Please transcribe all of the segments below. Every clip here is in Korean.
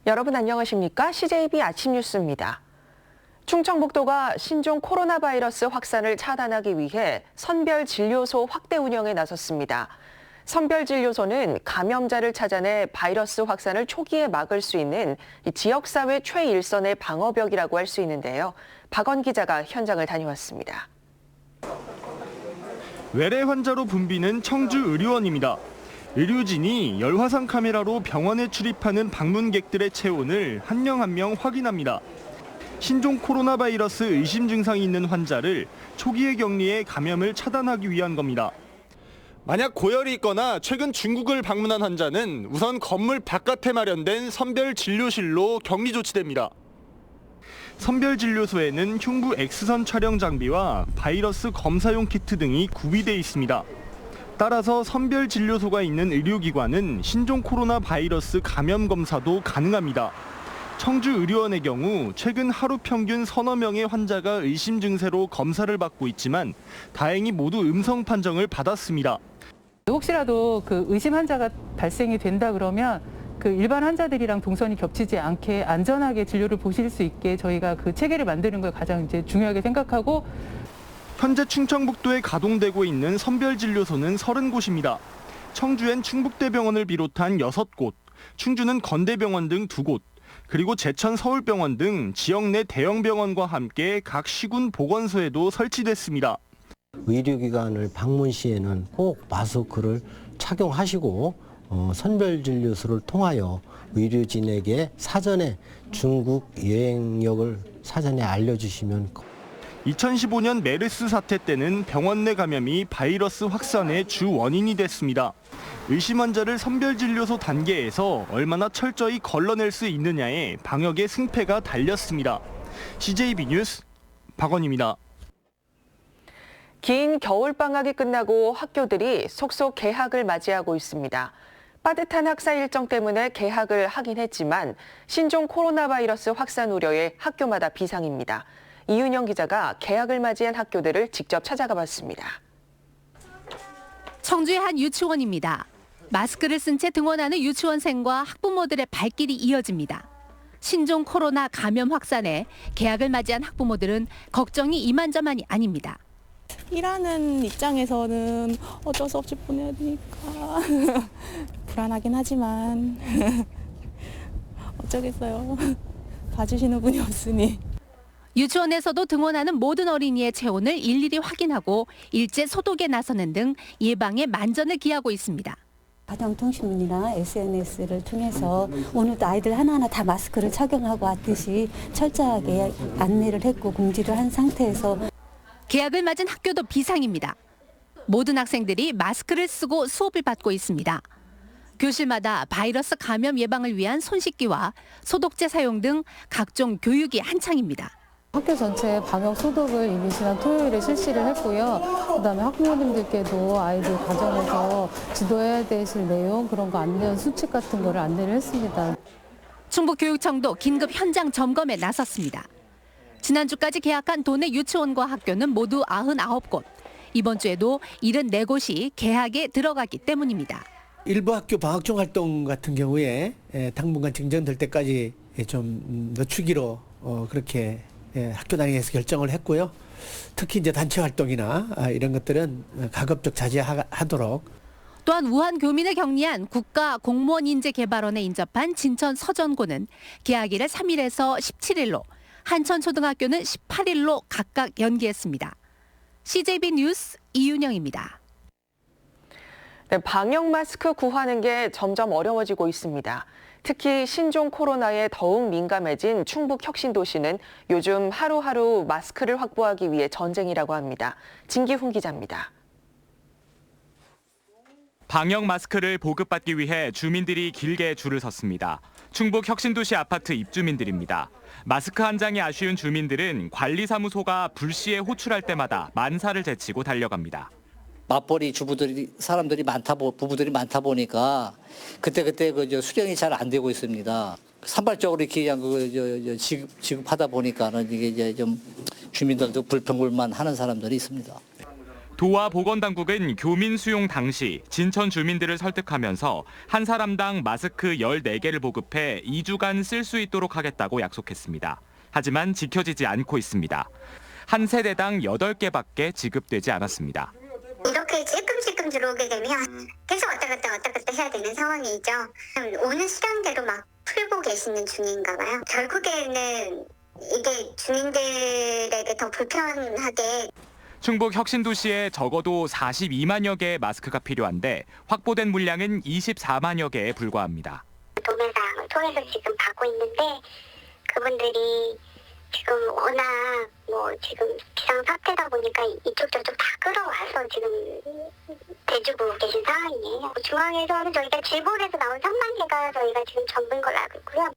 여러분 안녕하십니까? CJB 아침 뉴스입니다. 충청북도가 신종 코로나 바이러스 확산을 차단하기 위해 선별진료소 확대 운영에 나섰습니다. 선별진료소는 감염자를 찾아내 바이러스 확산을 초기에 막을 수 있는 지역사회 최일선의 방어벽이라고 할 수 있는데요. 박원 기자가 현장을 다녀왔습니다. 외래 환자로 붐비는 청주 의료원입니다. 의료진이 열화상 카메라로 병원에 출입하는 방문객들의 체온을 한 명 한 명 확인합니다. 신종 코로나 바이러스 의심 증상이 있는 환자를 초기에 격리해 감염을 차단하기 위한 겁니다. 만약 고열이 있거나 최근 중국을 방문한 환자는 우선 건물 바깥에 마련된 선별진료실로 격리 조치됩니다. 선별진료소에는 흉부 X선 촬영 장비와 바이러스 검사용 키트 등이 구비돼 있습니다. 따라서 선별진료소가 있는 의료기관은 신종 코로나 바이러스 감염 검사도 가능합니다. 청주의료원의 경우 최근 하루 평균 서너 명의 환자가 의심 증세로 검사를 받고 있지만 다행히 모두 음성 판정을 받았습니다. 혹시라도 그 의심 환자가 발생이 된다 그러면 그 일반 환자들이랑 동선이 겹치지 않게 안전하게 진료를 보실 수 있게 저희가 그 체계를 만드는 걸 가장 이제 중요하게 생각하고, 현재 충청북도에 가동되고 있는 선별진료소는 30곳입니다. 청주엔 충북대병원을 비롯한 6곳, 충주는 건대병원 등 2곳, 그리고 제천 서울병원 등 지역 내 대형 병원과 함께 각 시군 보건소에도 설치됐습니다. 의료기관을 방문 시에는 꼭 마스크를 착용하시고 선별진료소를 통하여 의료진에게 사전에 중국 여행력을 사전에 알려주시면. 2015년 메르스 사태 때는 병원 내 감염이 바이러스 확산의 주 원인이 됐습니다. 의심 환자를 선별진료소 단계에서 얼마나 철저히 걸러낼 수 있느냐에 방역의 승패가 달렸습니다. CJB 뉴스 박원입니다. 긴 겨울방학이 끝나고 학교들이 속속 개학을 맞이하고 있습니다. 빠듯한 학사 일정 때문에 개학을 하긴 했지만 신종 코로나 바이러스 확산 우려에 학교마다 비상입니다. 이윤영 기자가 개학을 맞이한 학교들을 직접 찾아가 봤습니다. 청주의 한 유치원입니다. 마스크를 쓴 채 등원하는 유치원생과 학부모들의 발길이 이어집니다. 신종 코로나 감염 확산에 개학을 맞이한 학부모들은 걱정이 이만저만이 아닙니다. 일하는 입장에서는 어쩔 수 없이 보내야 되니까 불안하긴 하지만 어쩌겠어요. 봐주시는 분이 없으니. 유치원에서도 등원하는 모든 어린이의 체온을 일일이 확인하고 일제 소독에 나서는 등 예방에 만전을 기하고 있습니다. 가정통신문이나 SNS를 통해서 오늘도 아이들 하나하나 다 마스크를 착용하고 왔듯이 철저하게 안내를 했고 공지를 한 상태에서 개학을 맞은 학교도 비상입니다. 모든 학생들이 마스크를 쓰고 수업을 받고 있습니다. 교실마다 바이러스 감염 예방을 위한 손 씻기와 소독제 사용 등 각종 교육이 한창입니다. 학교 전체 방역 소독을 이미 지난 토요일에 실시를 했고요. 그다음에 학부모님들께도 아이들 가정에서 지도해야 되실 내용 그런 거 안내한 수칙 같은 거를 안내를 했습니다. 충북교육청도 긴급 현장 점검에 나섰습니다. 지난주까지 개학한 도내 유치원과 학교는 모두 99곳. 이번 주에도 74곳이 개학에 들어가기 때문입니다. 일부 학교 방학중 활동 같은 경우에 당분간 진정될 때까지 좀 늦추기로 그렇게 학교 단위에서 결정을 했고요. 특히 이제 단체 활동이나 이런 것들은 가급적 자제하도록. 또한 우한 교민을 격리한 국가공무원인재개발원에 인접한 진천 서전고는 개학일을 3일에서 17일로, 한천초등학교는 18일로 각각 연기했습니다. CJB 뉴스 이윤영입니다. 네, 방역 마스크 구하는 게 점점 어려워지고 있습니다. 특히 신종 코로나에 더욱 민감해진 충북 혁신도시는 요즘 하루하루 마스크를 확보하기 위해 전쟁이라고 합니다. 진기훈 기자입니다. 방역 마스크를 보급받기 위해 주민들이 길게 줄을 섰습니다. 충북 혁신도시 아파트 입주민들입니다. 마스크 한 장이 아쉬운 주민들은 관리사무소가 불시에 호출할 때마다 만사를 제치고 달려갑니다. 맞벌이 사람들이 부부들이 많다 보니까 그때 그 수령이 잘 안 되고 있습니다. 산발적으로 이렇게 그냥 지급하다 보니까는 이게 이제 좀 주민들도 불평불만 하는 사람들이 있습니다. 도와 보건당국은 교민 수용 당시 진천 주민들을 설득하면서 한 사람당 마스크 14개를 보급해 2주간 쓸 수 있도록 하겠다고 약속했습니다. 하지만 지켜지지 않고 있습니다. 한 세대당 8개밖에 지급되지 않았습니다. 이렇게 찔끔찔끔 들어오게 되면 계속 왔다 갔다 해야 되는 상황이죠. 오는 수량대로 막 풀고 계시는 중인가 봐요. 결국에는 이게 주민들에게 더 불편하게. 충북 혁신도시에 적어도 42만여 개의 마스크가 필요한데 확보된 물량은 24만여 개에 불과합니다. 도매상을 통해서 지금 받고 있는데 그분들이 지금 워낙 지금 비상 사태다 보니까 이쪽 저쪽 다 끌어와서 지금 대주고 계신 상황이에요. 중앙에서는 저희가 질본에서 나온 3만 개가 저희가 지금 전부인 걸로 알고 있고요.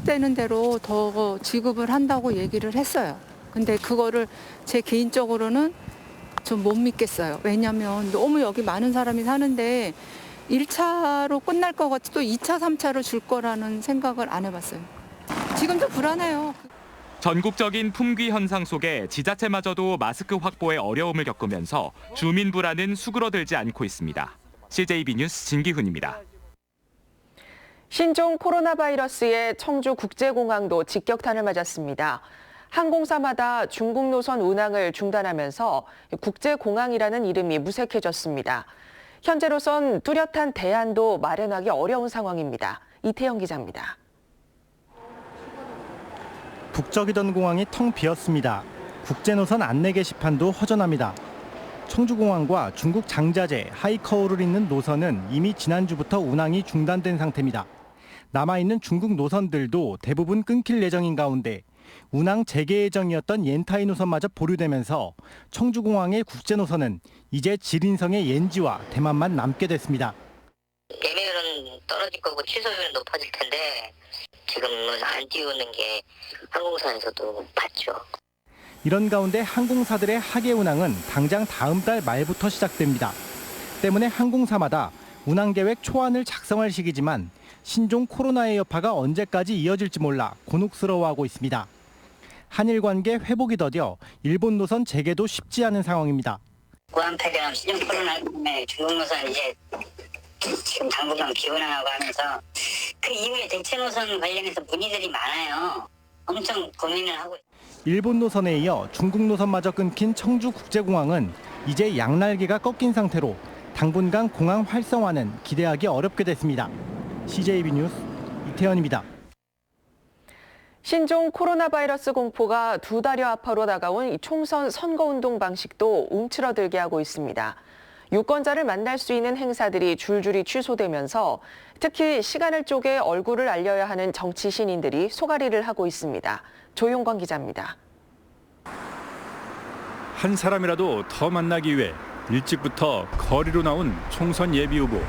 되는 대로 더 지급을 한다고 얘기를 했어요. 근데 그거를 제 개인적으로는 좀 못 믿겠어요. 왜냐하면 너무 여기 많은 사람이 사는데 1차로 끝날 것 같아 또 2차, 3차로 줄 거라는 생각을 안 해봤어요. 지금도 불안해요. 전국적인 품귀 현상 속에 지자체마저도 마스크 확보에 어려움을 겪으면서 주민 불안은 수그러들지 않고 있습니다. CJB 뉴스 진기훈입니다. 신종 코로나 바이러스에 청주 국제공항도 직격탄을 맞았습니다. 항공사마다 중국 노선 운항을 중단하면서 국제공항이라는 이름이 무색해졌습니다. 현재로선 뚜렷한 대안도 마련하기 어려운 상황입니다. 이태영 기자입니다. 북적이던 공항이 텅 비었습니다. 국제노선 안내 게시판도 허전합니다. 청주공항과 중국 장자재, 하이커우를 잇는 노선은 이미 지난주부터 운항이 중단된 상태입니다. 남아있는 중국 노선들도 대부분 끊길 예정인 가운데 운항 재개 예정이었던 옌타이 노선마저 보류되면서 청주공항의 국제노선은 이제 지린성의 옌지와 대만만 남게 됐습니다. 예매율은 떨어질 거고 취소율은 높아질 텐데 지금은 안 띄우는 게 항공사에서도 봤죠. 이런 가운데 항공사들의 하계 운항은 당장 다음 달 말부터 시작됩니다. 때문에 항공사마다 운항 계획 초안을 작성할 시기지만 신종 코로나의 여파가 언제까지 이어질지 몰라 곤혹스러워하고 있습니다. 한일 관계 회복이 더뎌 일본 노선 재개도 쉽지 않은 상황입니다. 구한 폐렴 신종 코로나 때문에 중국 노선 이제 지금 당분간 비운항하고 하면서 그 이후에 대체 노선 관련해서 문의들이 많아요. 엄청 고민을 하고. 일본 노선에 이어 중국 노선마저 끊긴 청주국제공항은 이제 양날개가 꺾인 상태로 당분간 공항 활성화는 기대하기 어렵게 됐습니다. CJB 뉴스 이태현입니다. 신종 코로나 바이러스 공포가 2달여 앞으로 다가온 총선 선거운동 방식도 움츠러들게 하고 있습니다. 유권자를 만날 수 있는 행사들이 줄줄이 취소되면서 특히 시간을 쪼개 얼굴을 알려야 하는 정치 신인들이 소가리를 하고 있습니다. 조용건 기자입니다. 한 사람이라도 더 만나기 위해 일찍부터 거리로 나온 총선 예비 후보.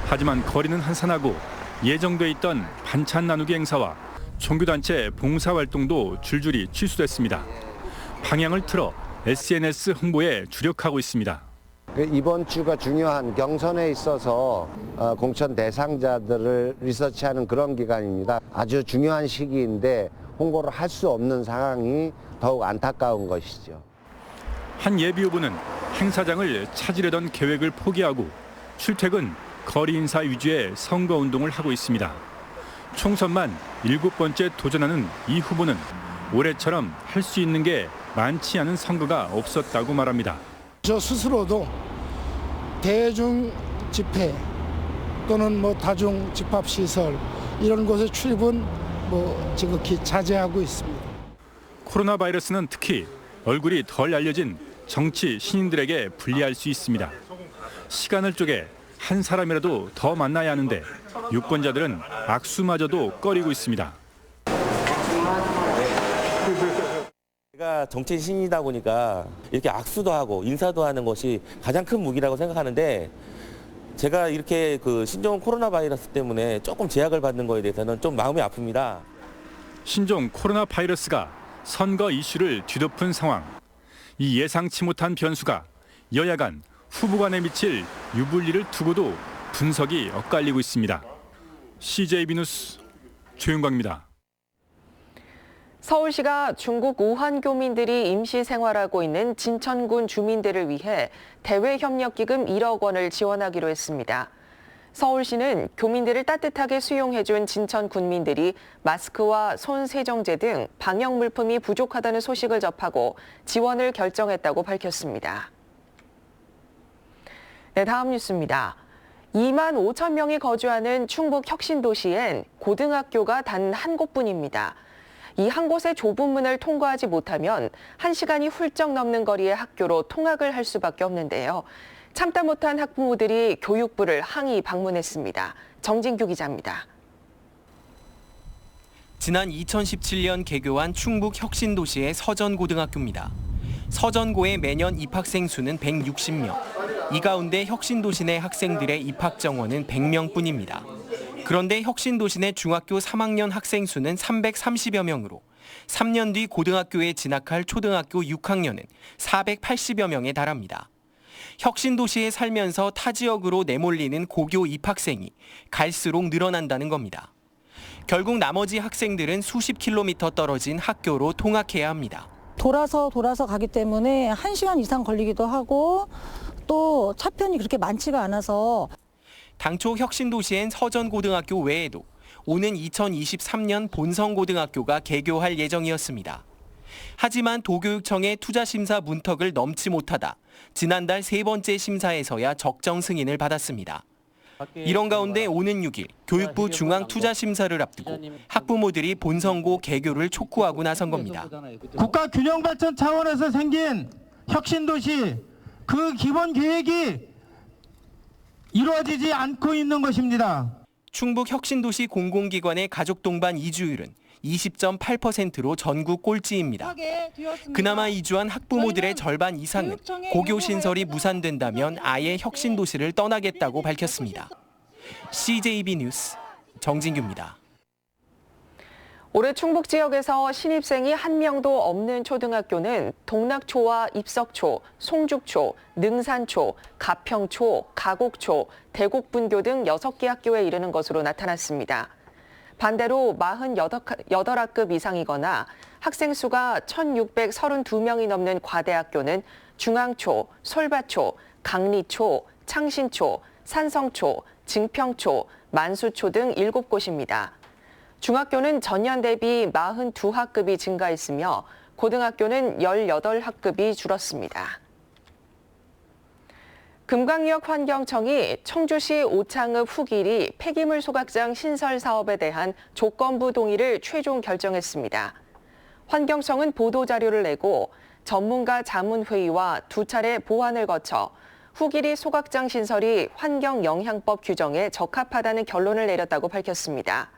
하지만 거리는 한산하고 예정돼 있던 반찬 나누기 행사와 종교단체 봉사활동도 줄줄이 취소됐습니다. 방향을 틀어 SNS 홍보에 주력하고 있습니다. 이번 주가 중요한 경선에 있어서 공천 대상자들을 리서치하는 그런 기간입니다. 아주 중요한 시기인데 홍보를 할 수 없는 상황이 더욱 안타까운 것이죠. 한 예비 후보는 행사장을 찾으려던 계획을 포기하고 출퇴근, 거리 인사 위주의 선거운동을 하고 있습니다. 총선만 7번째 도전하는 이 후보는 올해처럼 할 수 있는 게 많지 않은 선거가 없었다고 말합니다. 저 스스로도 대중 집회 또는 다중 집합 시설 이런 곳에 출입은 지극히 자제하고 있습니다. 코로나 바이러스는 특히 얼굴이 덜 알려진 정치 신인들에게 불리할 수 있습니다. 시간을 쪼개 한 사람이라도 더 만나야 하는데 유권자들은 악수마저도 꺼리고 있습니다. 제가 정치 신이다 보니까 이렇게 악수도 하고 인사도 하는 것이 가장 큰 무기라고 생각하는데 제가 이렇게 신종 코로나 바이러스 때문에 조금 제약을 받는 거에 대해서는 좀 마음이 아픕니다. 신종 코로나 바이러스가 선거 이슈를 뒤덮은 상황. 이 예상치 못한 변수가 여야 간 후보 간에 미칠 유불리를 두고도 분석이 엇갈리고 있습니다. CJB 뉴스 조윤광입니다. 서울시가 중국 우한 교민들이 임시 생활하고 있는 진천군 주민들을 위해 대외협력기금 1억 원을 지원하기로 했습니다. 서울시는 교민들을 따뜻하게 수용해준 진천 군민들이 마스크와 손 세정제 등 방역 물품이 부족하다는 소식을 접하고 지원을 결정했다고 밝혔습니다. 네, 다음 뉴스입니다. 2만 5천 명이 거주하는 충북 혁신도시엔 고등학교가 단 한 곳뿐입니다. 이 한 곳의 좁은 문을 통과하지 못하면 1시간이 훌쩍 넘는 거리의 학교로 통학을 할 수밖에 없는데요. 참다 못한 학부모들이 교육부를 항의 방문했습니다. 정진규 기자입니다. 지난 2017년 개교한 충북 혁신도시의 서전고등학교입니다. 서전고의 매년 입학생 수는 160명. 이 가운데 혁신도시 내 학생들의 입학 정원은 100명뿐입니다. 그런데 혁신도시 내 중학교 3학년 학생 수는 330여 명으로 3년 뒤 고등학교에 진학할 초등학교 6학년은 480여 명에 달합니다. 혁신도시에 살면서 타 지역으로 내몰리는 고교 입학생이 갈수록 늘어난다는 겁니다. 결국 나머지 학생들은 수십 킬로미터 떨어진 학교로 통학해야 합니다. 돌아서 가기 때문에 1시간 이상 걸리기도 하고 또 차편이 그렇게 많지가 않아서 당초 혁신도시엔 서전고등학교 외에도 오는 2023년 본성고등학교가 개교할 예정이었습니다. 하지만 도교육청의 투자심사 문턱을 넘지 못하다 지난달 3번째 심사에서야 적정 승인을 받았습니다. 이런 가운데 오는 6일 교육부 중앙투자심사를 앞두고 학부모들이 본성고 개교를 촉구하고 나선 겁니다. 국가균형발전 차원에서 생긴 혁신도시 그 기본 계획이 이루어지지 않고 있는 것입니다. 충북 혁신도시 공공기관의 가족 동반 이주율은 20.8%로 전국 꼴찌입니다. 그나마 이주한 학부모들의 절반 이상은 고교 신설이 무산된다면 아예 혁신도시를 떠나겠다고 밝혔습니다. CJB 뉴스 정진규입니다. 올해 충북 지역에서 신입생이 한 명도 없는 초등학교는 동락초와 입석초, 송죽초, 능산초, 가평초, 가곡초, 대곡분교 등 6개 학교에 이르는 것으로 나타났습니다. 반대로 48학급 이상이거나 학생 수가 1,632명이 넘는 과대학교는 중앙초, 솔바초, 강리초, 창신초, 산성초, 증평초, 만수초 등 7곳입니다. 중학교는 전년 대비 42학급이 증가했으며 고등학교는 18학급이 줄었습니다. 금강역 환경청이 청주시 오창읍 후길이 폐기물 소각장 신설 사업에 대한 조건부 동의를 최종 결정했습니다. 환경청은 보도자료를 내고 전문가 자문회의와 2차례 보완을 거쳐 후길이 소각장 신설이 환경영향법 규정에 적합하다는 결론을 내렸다고 밝혔습니다.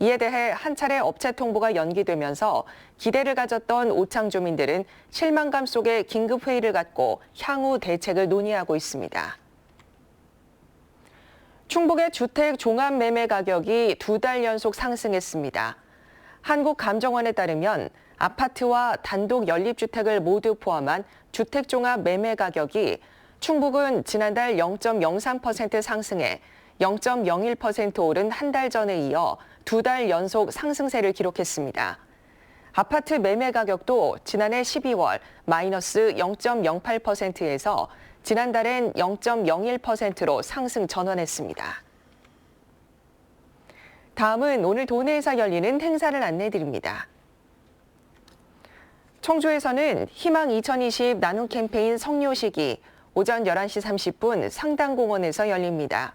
이에 대해 한 차례 업체 통보가 연기되면서 기대를 가졌던 오창 주민들은 실망감 속에 긴급회의를 갖고 향후 대책을 논의하고 있습니다. 충북의 주택 종합 매매 가격이 2달 연속 상승했습니다. 한국감정원에 따르면 아파트와 단독 연립주택을 모두 포함한 주택 종합 매매 가격이 충북은 지난달 0.03% 상승해 0.01% 오른 한 달 전에 이어 2달 연속 상승세를 기록했습니다. 아파트 매매 가격도 지난해 12월 마이너스 0.08%에서 지난달엔 0.01%로 상승 전환했습니다. 다음은 오늘 도내에서 열리는 행사를 안내드립니다. 청주에서는 희망 2020 나눔 캠페인 성료식이 오전 11시 30분 상당공원에서 열립니다.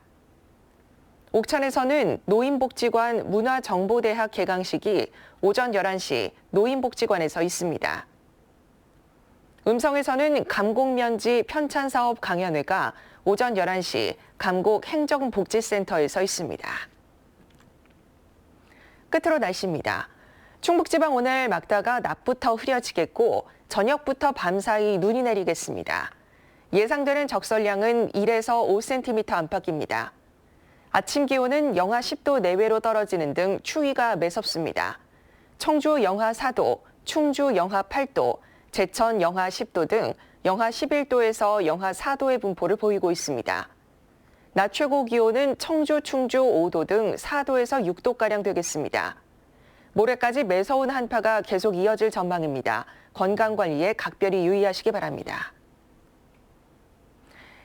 옥천에서는 노인복지관 문화정보대학 개강식이 오전 11시 노인복지관에서 있습니다. 음성에서는 감곡면지 편찬사업 강연회가 오전 11시 감곡행정복지센터에서 있습니다. 끝으로 날씨입니다. 충북지방 오늘 막다가 낮부터 흐려지겠고 저녁부터 밤사이 눈이 내리겠습니다. 예상되는 적설량은 1에서 5cm 안팎입니다. 아침 기온은 영하 10도 내외로 떨어지는 등 추위가 매섭습니다. 청주 영하 4도, 충주 영하 8도, 제천 영하 10도 등 영하 11도에서 영하 4도의 분포를 보이고 있습니다. 낮 최고 기온은 청주, 충주 5도 등 4도에서 6도가량 되겠습니다. 모레까지 매서운 한파가 계속 이어질 전망입니다. 건강관리에 각별히 유의하시기 바랍니다.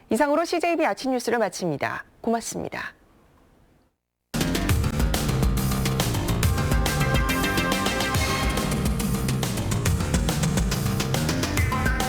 이상으로 CJB 아침 뉴스를 마칩니다. 고맙습니다.